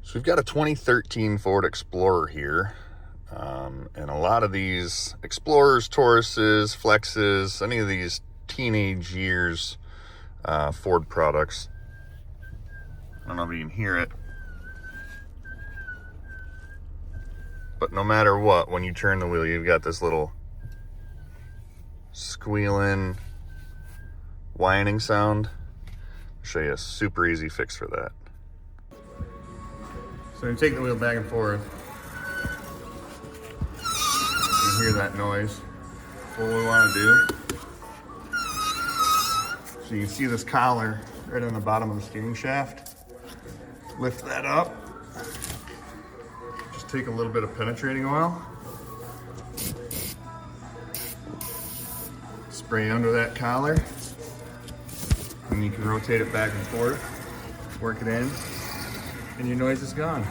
So we've got a 2013 Ford Explorer here. And a lot of these Explorers, Tauruses, Flexes, any of these teenage years Ford products. I don't know if you can hear it. But no matter what, when you turn the wheel, you've got this little squealing, whining sound. I'll show you a super easy fix for that. So you take the wheel back and forth, you hear that noise. What we want to do, so you can see this collar right on the bottom of the steering shaft. Lift that up. Just take a little bit of penetrating oil. Spray under that collar. And you can rotate it back and forth. Work it in. And your noise is gone.